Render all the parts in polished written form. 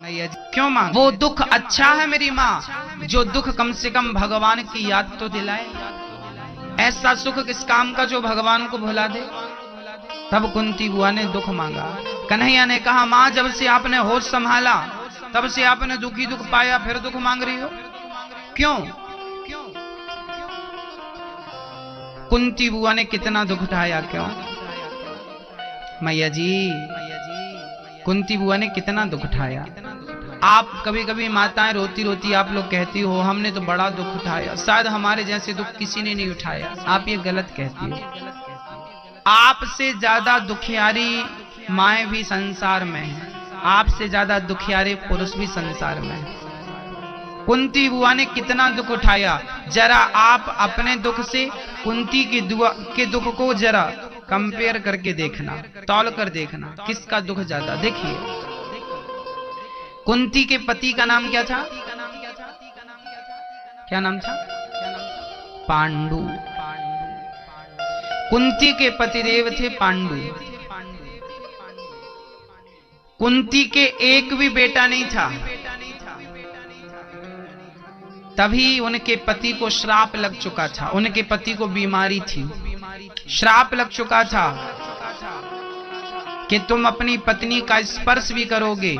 मैया जी क्यों मांग? वो दुख अच्छा है मेरी माँ जो दुख कम से कम भगवान की याद तो दिलाए। ऐसा सुख किस काम का जो भगवान को भुला दे। तब कुंती बुआ ने दुख मांगा। कन्हैया ने कहा, माँ जब से आपने होश संभाला तब से आपने दुखी दुख पाया, फिर दुख मांग रही हो क्यों? कुंती बुआ ने कितना दुख उठाया क्यों? मैया जी कुंती बुआ ने कितना दुख उठाया। आप कभी कभी माताएं रोती रोती आप लोग कहती हो हमने तो बड़ा दुख उठाया, शायद हमारे जैसे दुख किसी ने नहीं उठाया। आप ये गलत कहती हो। आपसे ज्यादा दुखियारी माएं भी संसार में हैं, आपसे ज्यादा दुखियारे पुरुष भी संसार में हैं। कुंती बुआ ने कितना दुख उठाया, जरा आप अपने दुख से कुंती के दुख को जरा कंपेयर करके देखना, तौल कर देखना किसका दुख ज्यादा। देखिए कुंती के पति का नाम क्या था? क्या नाम था? पांडु। कुंती के पतिदेव थे पांडु। कुंती के एक भी बेटा नहीं था, तभी उनके पति को श्राप लग चुका था। उनके पति को बीमारी थी, श्राप लग चुका था कि तुम अपनी पत्नी का स्पर्श भी करोगे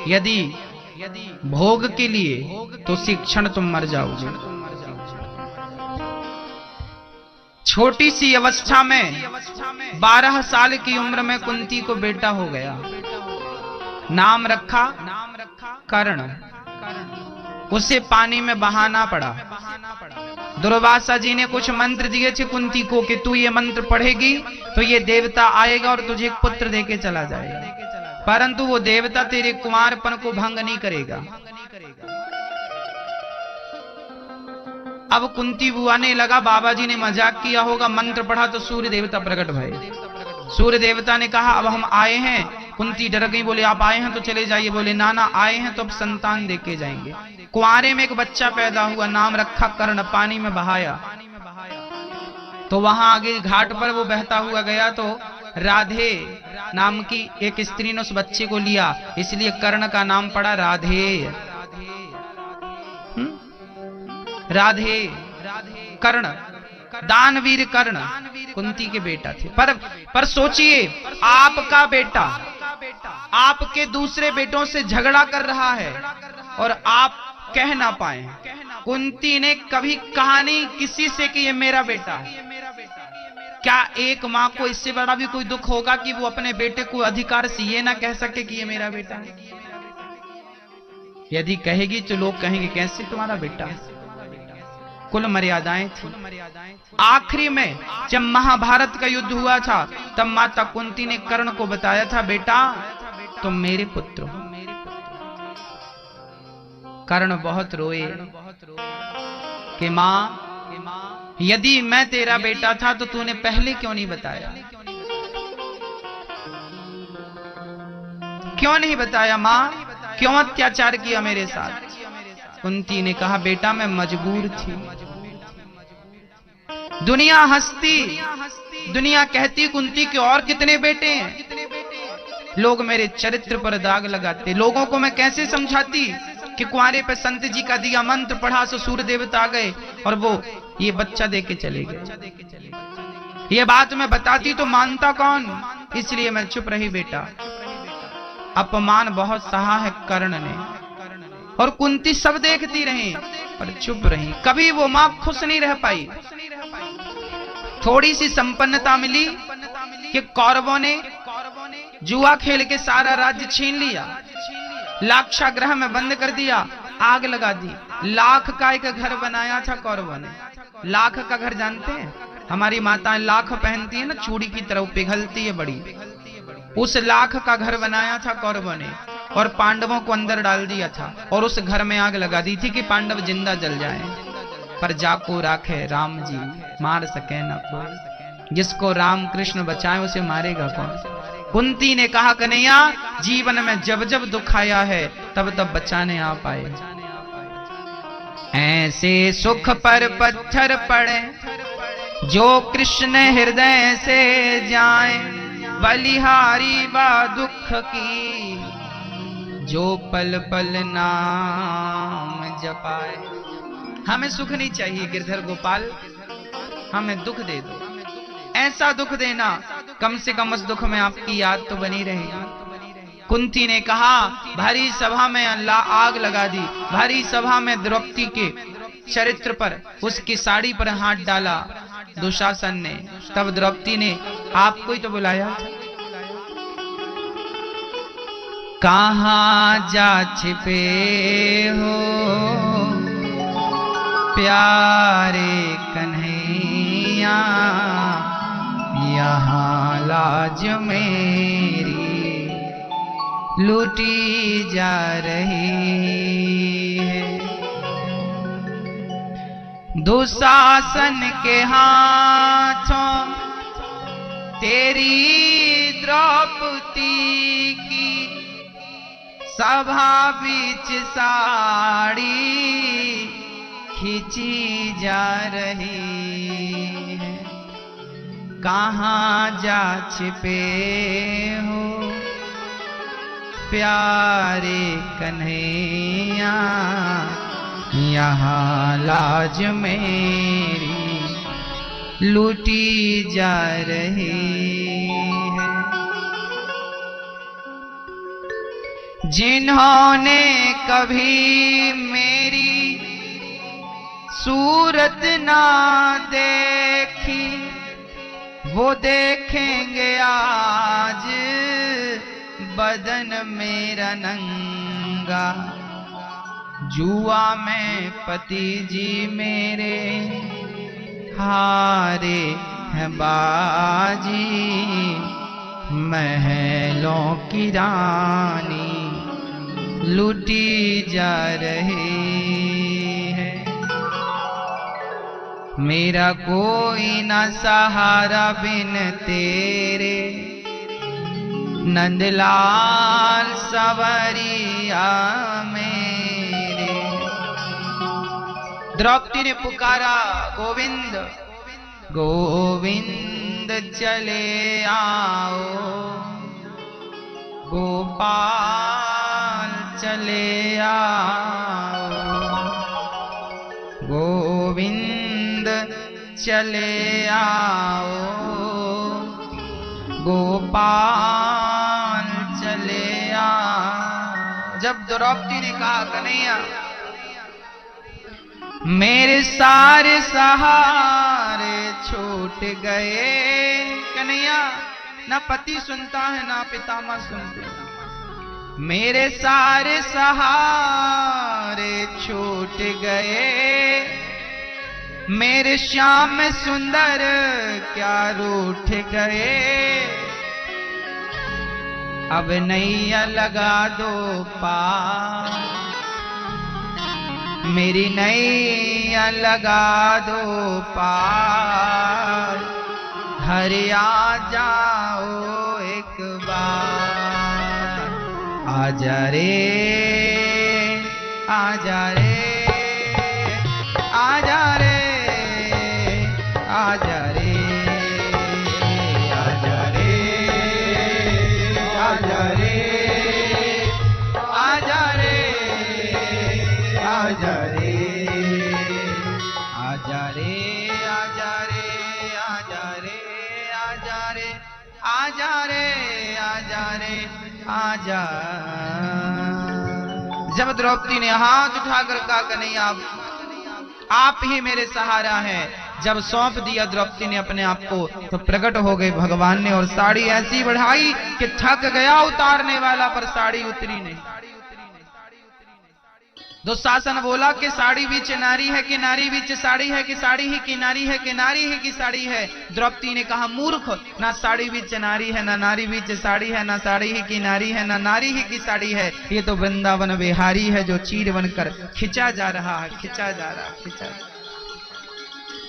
यदि भोग के लिए तो उसी क्षण तुम मर जाओगे। छोटी सी अवस्था में 12 साल की उम्र में कुंती को बेटा हो गया। नाम रखा कर्ण। उसे पानी में बहाना पड़ा। दुर्वासा जी ने कुछ मंत्र दिए थे कुंती को कि तू ये मंत्र पढ़ेगी तो ये देवता आएगा और तुझे एक पुत्र देके चला जाएगा, परंतु वो देवता तेरे कुमारपन को भंग नहीं करेगा। अब कुंती बुआ ने लगा बाबा जी ने मजाक किया होगा, मंत्र पढ़ा तो सूर्य देवता प्रकट भये। सूर्य देवता ने कहा अब हम आए हैं। कुंती डर गई, बोले आप आए हैं तो चले जाइए। बोले ना ना आए हैं तो अब संतान देके जाएंगे। कुआरे में एक बच्चा पैदा हुआ, नाम रखा कर्ण। पानी में बहाया तो वहां आगे घाट पर वो बहता हुआ गया तो राधे नाम की एक स्त्री ने उस बच्चे को लिया, इसलिए कर्ण का नाम पड़ा राधे। राधे कर्ण, दानवीर कर्ण कुंती के बेटा थे। पर सोचिए आपका बेटा आपके दूसरे बेटों से झगड़ा कर रहा है और आप कह ना पाए। कुंती ने कभी कहा नहीं किसी से कि ये मेरा बेटा है। क्या एक माँ को इससे बड़ा भी कोई दुख होगा कि वो अपने बेटे को अधिकार से ये ना कह सके कि ये मेरा बेटा है? यदि कहेगी तो लोग कहेंगे कैसे तुम्हारा बेटा है। कुल मर्यादाएं थी। आखिरी में जब महाभारत का युद्ध हुआ था तब माता कुंती ने कर्ण को बताया था बेटा तुम मेरे पुत्र हो। कर्ण बहुत रोए कि मां यदि मैं तेरा बेटा था तो तूने पहले क्यों नहीं बताया? क्यों नहीं बताया मां? क्यों अत्याचार किया मेरे साथ? कुंती ने कहा बेटा मैं मजबूर थी। दुनिया हंसती, दुनिया कहती कुंती के और कितने बेटे हैं। लोग मेरे चरित्र पर दाग लगाते। लोगों को मैं कैसे समझाती कि कुंवारे पे संत जी का दिया मंत्र पढ़ा सो सूर्य देवता आ गए और वो ये बच्चा देके चले गए। ये बात मैं बताती तो मानता कौन, इसलिए मैं चुप रही बेटा। अपमान बहुत सहा है कर्ण ने और कुंती सब देखती रही पर चुप रही। कभी वो मां खुश नहीं रह पाई। थोड़ी सी संपन्नता मिली कि कौरवों ने जुआ खेल के सारा राज्य छीन लिया, लाक्षागृह में बंद कर दिया, आग लगा दी। लाख का एक घर बनाया था कौरवों ने। लाख का घर जानते हैं? हमारी माताएं लाख पहनती है ना, चूड़ी की तरह पिघलती है बड़ी। उस लाख का घर बनाया था कौरवों ने और पांडवों को अंदर डाल दिया था और उस घर में आग लगा दी थी कि पांडव जिंदा जल जाएं। पर जाको राखे राम जी मार सके न कोई। जिसको राम कृष्ण बचाए उसे मारेगा कौन? कुंती ने कहा कन्हैया जीवन में जब जब दुख आया है तब तब बचाने आप आए। ऐसे सुख पर पत्थर पड़े जो कृष्ण हृदय से जाए, बलिहारी बा दुख की जो पल पल नाम जपाए। हमें सुख नहीं चाहिए गिरधर गोपाल, हमें दुख दे दो, ऐसा दुख देना कम से कम उस दुख में आपकी याद तो बनी रहेगी। कुंती ने कहा, भारी सभा में अल्लाह आग लगा दी, भारी सभा में द्रौपदी के चरित्र पर, उसकी साड़ी पर हाथ डाला दुशासन ने। तब द्रौपदी ने आपको ही तो बुलाया, कहाँ जा छिपे हो प्यारे कन्हैया, यहाँ लाज मेरी लूटी जा रही है। दुशासन के हाथों तेरी द्रौपदी की सभा बीच साड़ी खींची जा रही है। कहाँ जा छिपे हो प्यारे कन्हैया, यहाँ लाज मेरी लूटी जा रही है। जिन्होंने कभी मेरी सूरत ना देखी, वो देखेंगे आज बदन मेरा नंगा। जुआ में पति जी मेरे हारे हैं बाजी, महलों की रानी लूटी जा रही है। मेरा कोई न सहारा बिन तेरे, नंदलाल सवरिया मेरे। द्रौपदी ने पुकारा, गोविंद गोविंद चले आओ, गोपाल चले आओ, गोविंद चले आओ, गोपाल चले आओ। जब द्रौपदी ने कहा, कन्हैया मेरे सारे सहारे छूट गए। कन्हैया ना पति सुनता है ना पितामह सुनते, मेरे सारे सहारे छूट गए। मेरे श्याम सुंदर क्या रूठ गए। अब नैया लगा दो पार, मेरी नैया लगा दो पार। हरे आ जाओ एक बार, आजा रे आजा रे आजा रे आजा रे आजा रे आजा रे आजा रे आजा रे आजा रे आजा रे आजा रे आजा रे आजा रे आजा रे आजा। जब द्रौपदी ने हाथ उठाकर कहा, कन्हैया आप ही मेरे सहारा हैं, जब सौंप दिया द्रौपदी ने अपने आप को, तो प्रकट हो गए भगवान ने और साड़ी ऐसी बढ़ाई कि थक गया उतारने वाला, पर साड़ी उतरी नहीं। दुशासन बोला कि साड़ी बीच नारी है कि नारी बीच साड़ी है कि साड़ी ही की नारी है कि नारी ही की साड़ी है। द्रौपदी ने कहा, मूर्ख, ना साड़ी बीच नारी है ना नारी बीच साड़ी है, ना साड़ी ही की नारी है ना नारी ही की साड़ी है। ये तो वृंदावन बिहारी है जो चीर बनकर खिंचा जा रहा है, खिंचा जा रहा, खिंचा।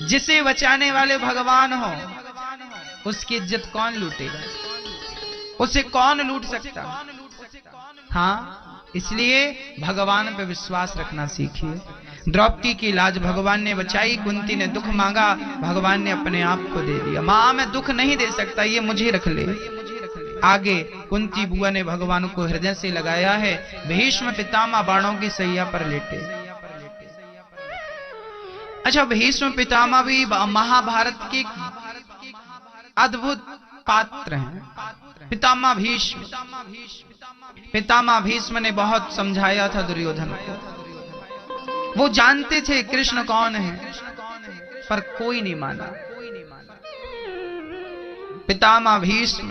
जिसे बचाने वाले भगवान हो, उसकी इज्जत कौन लूटेगा, उसे कौन लूट सकता। हाँ, इसलिए भगवान पे विश्वास रखना सीखिए। द्रौपदी की लाज भगवान ने बचाई, कुंती ने दुख मांगा, भगवान ने अपने आप को दे दिया। मां मैं दुख नहीं दे सकता, ये मुझे रख ले। आगे कुंती बुआ ने भगवान को हृदय से लगाया है। भीष्म पितामह बाणों की सैया पर लेटे। अच्छा, भीष्म पितामह भी महाभारत के अद्भुत पात्र हैं। पितामह भीष्म, पितामह भीष्म ने बहुत समझाया था दुर्योधन को। वो जानते थे कृष्ण कौन है, पर कोई नहीं माना। पितामह भीष्म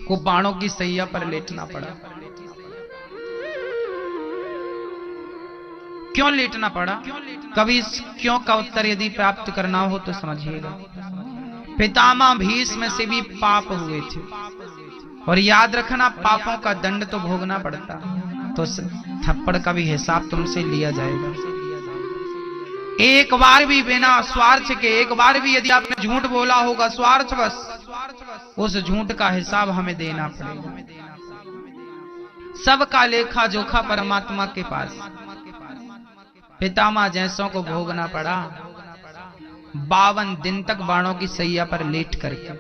को बाणों की सैया पर लेटना पड़ा। क्यों लेटना पड़ा? कभी क्यों का उत्तर यदि प्राप्त करना हो तो समझिएगा। पितामह भीष्म से भी पाप हुए थे, और याद रखना पापों का दंड तो भोगना पड़ता, तो थप्पड़ का भी हिसाब तुमसे लिया जाएगा। एक बार भी बिना स्वार्थ के, एक बार भी यदि आपने झूठ बोला होगा स्वार्थवश, उस झूठ का हिसाब हमें देना पड़ेगा। सबका लेखा जोखा परमात्मा के पास। पितामह जैसों को भोगना पड़ा 52 दिन तक बाणों की सैया पर लेट करके।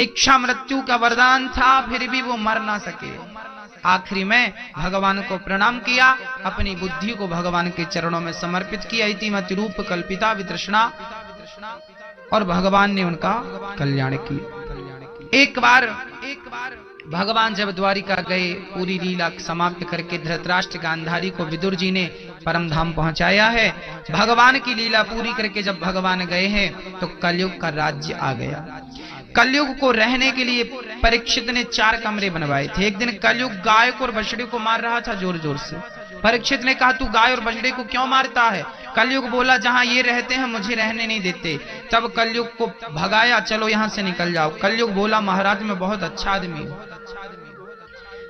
इच्छा मृत्यु का वरदान था, फिर भी वो मर ना सके। आखिरी में भगवान को प्रणाम किया, अपनी बुद्धि को भगवान के चरणों में समर्पित किया। इतिमति रूप कल्पिता वितृष्णा, और भगवान ने उनका कल्याण किया। एक बार भगवान जब द्वारिका गए, पूरी लीला समाप्त करके धृतराष्ट्र गांधारी को विदुर जी ने परम धाम पहुंचाया है। भगवान की लीला पूरी करके जब भगवान गए हैं तो कलयुग का राज्य आ गया। कलयुग को रहने के लिए परीक्षित ने 4 कमरे बनवाए थे। एक दिन कलयुग गाय को और बछड़े को मार रहा था जोर जोर से। परीक्षित ने कहा, तू गाय और बछड़े को क्यों मारता है? कलयुग बोला, जहां ये रहते हैं मुझे रहने नहीं देते। तब कलयुग को भगाया, चलो यहां से निकल जाओ। कलयुग बोला, महाराज मैं बहुत अच्छा आदमी हूं।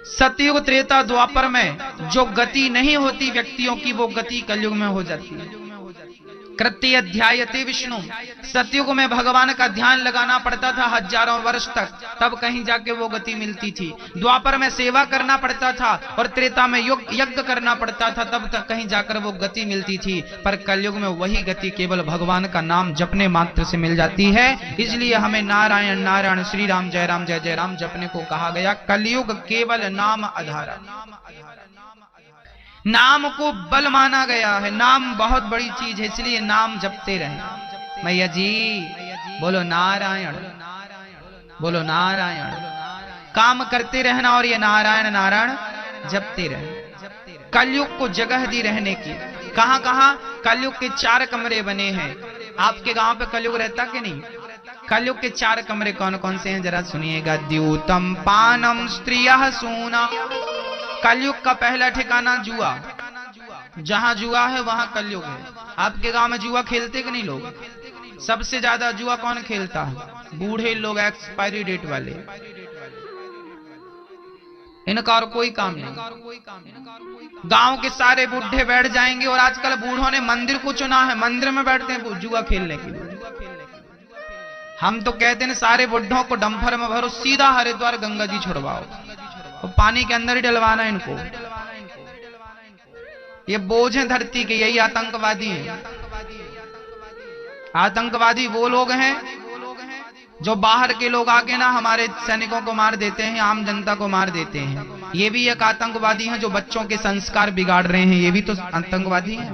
सतयुग त्रेता द्वापर में जो गति नहीं होती व्यक्तियों की, वो गति कलयुग में हो जाती है। कृत्य अध्यायते विष्णु। सतयुग में भगवान का ध्यान लगाना पड़ता था हजारों वर्ष तक, तब कहीं जाके वो गति मिलती थी। द्वापर में सेवा करना पड़ता था, और त्रेता में यज्ञ करना पड़ता था, तब तक कहीं जाकर वो गति मिलती थी। पर कलयुग में वही गति केवल भगवान का नाम जपने मात्र से मिल जाती है। इसलिए हमें नारायण नारायण श्री राम जय राम जय जय राम जपने को कहा गया। कलयुग केवल नाम आधारा, नाम को बल माना गया है। नाम बहुत बड़ी चीज है, इसलिए नाम जपते रहें। मैया जी बोलो नारायण, बोलो नारायण। काम करते रहना और ये नारायण नारायण जपते रहें। कलयुग को जगह दी रहने की। कहां कहां कलयुग के 4 कमरे बने हैं। आपके गांव पे कलयुग रहता कि नहीं? कलयुग के 4 कमरे कौन कौन से हैं जरा सुनिएगा। द्यूतम पानम स्त्रियः सूना। कलयुग का पहला ठिकाना जुआ। जहां जुआ है वहां कलयुग है। आपके गांव में जुआ खेलते कि नहीं लोग? सबसे ज्यादा जुआ कौन खेलता है? बूढ़े लोग, एक्सपायरी डेट वाले। इनका और कोई काम नहीं। गांव के सारे बूढ़े बैठ जाएंगे, और आजकल बूढ़ों ने मंदिर को चुना है, मंदिर में बैठते हैं जुआ खेलने के लिए। हम तो कहते हैं सारे बुढ़ों को डंफर में भरो, सीधा हरिद्वार गंगा जी छुड़वाओ, तो पानी के अंदर ही डलवाना इनको। ये बोझ है धरती के, यही आतंकवादी हैं। आतंकवादी वो लोग हैं जो बाहर के लोग आके ना हमारे सैनिकों को मार देते हैं, आम जनता को मार देते हैं। ये भी एक आतंकवादी हैं जो बच्चों के संस्कार बिगाड़ रहे हैं। ये भी तो आतंकवादी हैं,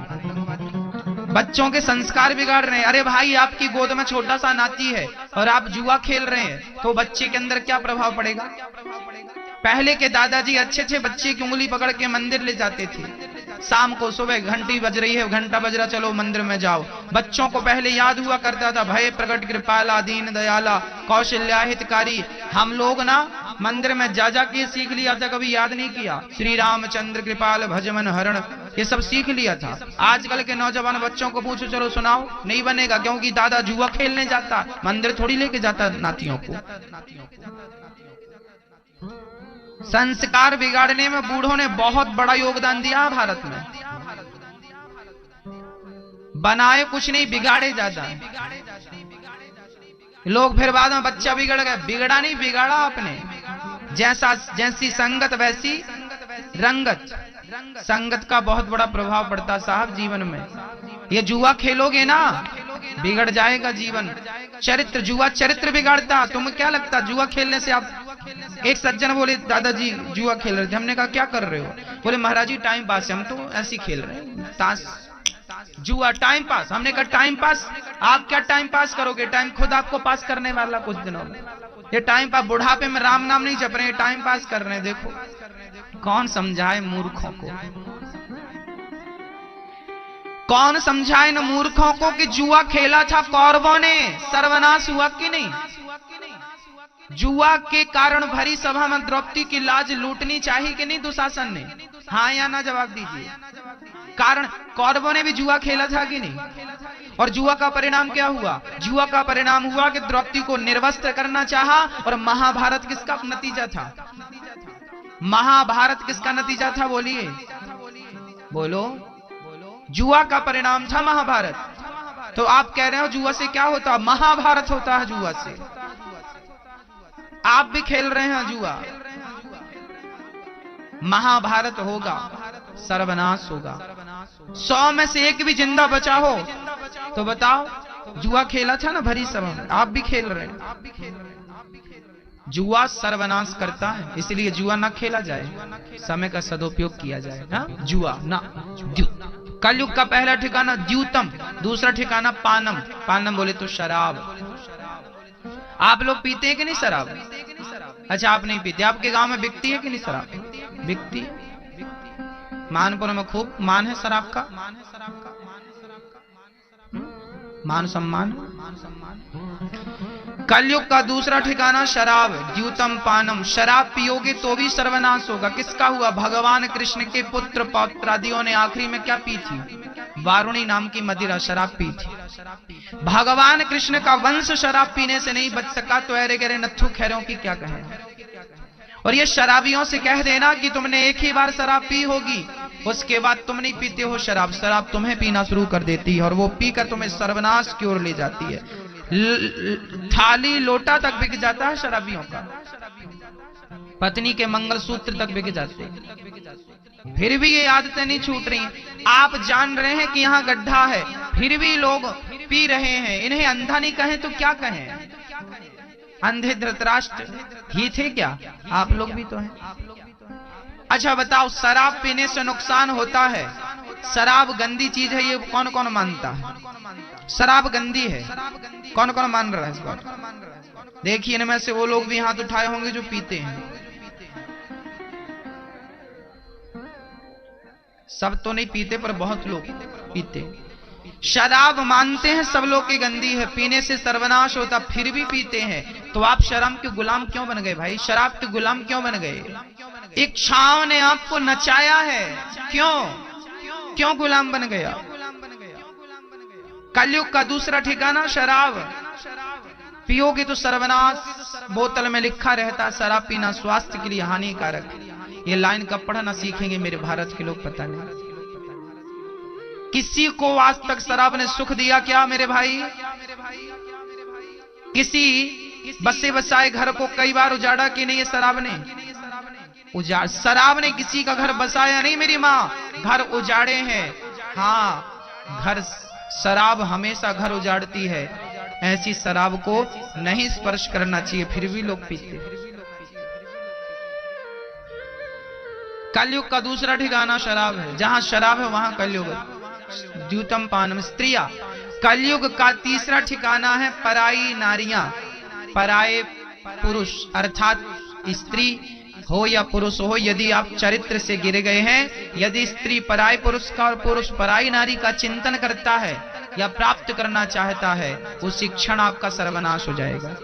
बच्चों के संस्कार बिगाड़ रहे हैं। अरे भाई, आपकी गोद में छोटा सा नाती है और आप जुआ खेल रहे हैं, तो बच्चे के अंदर क्या प्रभाव पड़ेगा? पहले के दादाजी अच्छे थे, बच्चे की उंगली पकड़ के मंदिर ले जाते थे। शाम को सुबह घंटी बज रही है, घंटा बज रहा, चलो मंदिर में जाओ। बच्चों को पहले याद हुआ करता था, भय प्रकट कृपाला दीन दयाला कौशल्या हितकारी। हम लोग ना मंदिर में जा के सीख लिया था, कभी याद नहीं किया। श्री रामचंद्र कृपाल भजमन हरण, ये सब सीख लिया था। आजकल के नौजवान बच्चों को पूछो, चलो सुनाओ, नहीं बनेगा, क्योंकि दादा जुआ खेलने जाता, मंदिर थोड़ी लेके जाता नातियों को। संस्कार बिगाड़ने में बूढ़ों ने बहुत बड़ा योगदान दिया भारत में। बनाए कुछ नहीं, बिगाड़े ज्यादा। लोग फिर बाद में बच्चा बिगड़ गया। बिगड़ा नहीं, बिगाड़ा आपने। जैसी संगत वैसी रंगत। संगत का बहुत बड़ा प्रभाव पड़ता साहब जीवन में। ये जुआ खेलोगे ना, बिगड़ जाएगा जीवन। चरित्र, जुआ चरित्र बिगाड़ता। तुम्हें क्या लगता जुआ खेलने से आप? एक सज्जन बोले दादाजी जुआ खेल रहे थे, हमने कहा क्या कर रहे हो? बोले महाराज जी टाइम पास है, हम तो ऐसे ही खेल रहे हैं, ताश जुआ टाइम पास। हमने कहा टाइम पास? आप क्या टाइम पास करोगे? टाइम खुद आपको पास करने वाला कुछ दिनों में। ये टाइम पास, बुढ़ापे में राम नाम नहीं जप रहे, टाइम पास कर रहे हैं। देखो कौन समझाए मूर्खों को, कौन समझाए न मूर्खों को कि जुआ खेला था कौरवों ने, सर्वनाश हुआ कि नहीं? जुआ के कारण भरी सभा में द्रौपदी की लाज लूटनी चाहिए कि नहीं दुशासन ने? हाँ या ना जवाब दीजिए। कारण कौरवों ने भी जुआ खेला था कि नहीं? और जुआ का परिणाम क्या हुआ? जुआ का परिणाम हुआ कि द्रौपदी को निर्वस्त्र करना चाहा। और महाभारत किसका नतीजा था? महाभारत किसका नतीजा था? बोलिए, बोलो। जुआ का परिणाम था महाभारत। तो आप कह रहे हो जुआ से क्या होता? महाभारत होता है जुआ से। आप भी खेल रहे हैं जुआ, महाभारत होगा, सर्वनाश होगा। 100 में से एक भी जिंदा बचा हो तो बताओ, जुआ खेला था ना भरी सभा में, आप भी खेल रहे हैं। जुआ सर्वनाश करता है, इसलिए जुआ ना खेला जाए, समय का सदुपयोग किया जाए ना। जुआ ना। कलयुग का पहला ठिकाना द्यूतम, दूसरा ठिकाना पानम। पानम बोले तो शराब। आप लोग पीते हैं कि नहीं शराब? अच्छा आप नहीं पीते। आपके गांव में बिकती है कि नहीं शराब? बिकती है। मानपुर में खूब मान है शराब का, मान सम्मान। कलयुग का दूसरा ठिकाना शराब, द्यूतम पानम। शराब पियोगे तो भी सर्वनाश होगा। किसका हुआ? भगवान कृष्ण के पुत्र पौत्रादियों ने आखिरी में क्या पी थी? वारुणी नाम की मदिरा, शराब पी थी। भगवान कृष्ण का वंश शराब पीने से नहीं बच सका तो अरे गरे नत्थु खैरों की क्या कहें। और ये शराबियों से कह देना कि तुमने एक ही बार शराब पी होगी, उसके बाद तुम नहीं पीते हो शराब, शराब तुम्हें पीना शुरू कर देती है और वो पीकर तुम्हें सर्वनाश की ओर ले जाती है। थाली लोटा तक बिक जाता है शराबियों का, पत्नी के मंगलसूत्र तक बिक जाते, फिर भी ये आदतें नहीं छूट रही। आप जान रहे हैं कि यहाँ गड्ढा है, फिर भी लोग पी रहे हैं। इन्हें अंधा नहीं कहें तो क्या कहें? अंधे धृतराष्ट्र ही थे क्या? आप लोग भी तो हैं। अच्छा बताओ, शराब पीने से नुकसान होता है, शराब गंदी चीज है, ये कौन कौन मानता है? शराब गंदी है, कौन कौन मान रहा है इस बात? देखिए इनमें से वो लोग भी हाथ उठाए होंगे जो पीते हैं। सब तो नहीं पीते पर बहुत लोग पीते। शराब मानते हैं सब लोग की गंदी है, पीने से सर्वनाश होता, फिर भी पीते हैं। तो आप शराब के गुलाम क्यों बन गए भाई? शराब के गुलाम क्यों बन गए? इच्छाओं ने आपको नचाया है, क्यों गुलाम बन गया? कलयुग का दूसरा ठिकाना शराब, पियोगे तो सर्वनाश। बोतल में लिखा रहता शराब पीना स्वास्थ्य के लिए हानिकारक। ये लाइन कब पढ़ना सीखेंगे मेरे भारत के लोग पता नहीं। किसी को आज तक शराब ने सुख दिया क्या मेरे भाई? किसी बसे बसाए घर को कई बार उजाड़ा कि नहीं? शराब ने उजाड़, शराब ने किसी का घर बसाया नहीं मेरी माँ, घर उजाड़े हैं। हाँ, घर शराब हमेशा घर उजाड़ती है। ऐसी शराब को नहीं स्पर्श करना चाहिए, फिर भी लोग पीते। कलयुग का दूसरा ठिकाना शराब है, जहां शराब है वहां कलयुग। द्यूतम पानम स्त्रिया। कलयुग का तीसरा ठिकाना है पराई नारियां, पराये पुरुष, अर्थात स्त्री हो या पुरुष हो, यदि आप चरित्र से गिर गए हैं, यदि स्त्री पराये पुरुष का और पुरुष पराई नारी का चिंतन करता है या प्राप्त करना चाहता है, उसी क्षण आपका सर्वनाश हो जाएगा।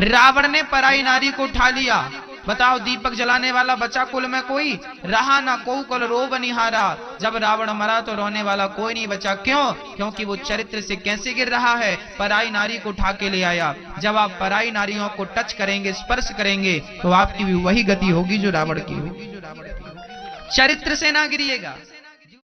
रावण ने पराई नारी को उठा लिया। बताओ, दीपक जलाने वाला बचा कुल में कोई? रहा ना को कुल रो बनिहारा। जब रावण मरा तो रोने वाला कोई नहीं बचा। क्यों? क्योंकि वो चरित्र से कैसे गिर रहा है? पराई नारी को उठा के ले आया। जब आप पराई नारियों को टच करेंगे, स्पर्श करेंगे, तो आपकी भी वही गति होगी जो रावण की हुई। चरित्र से ना गिरिएगा।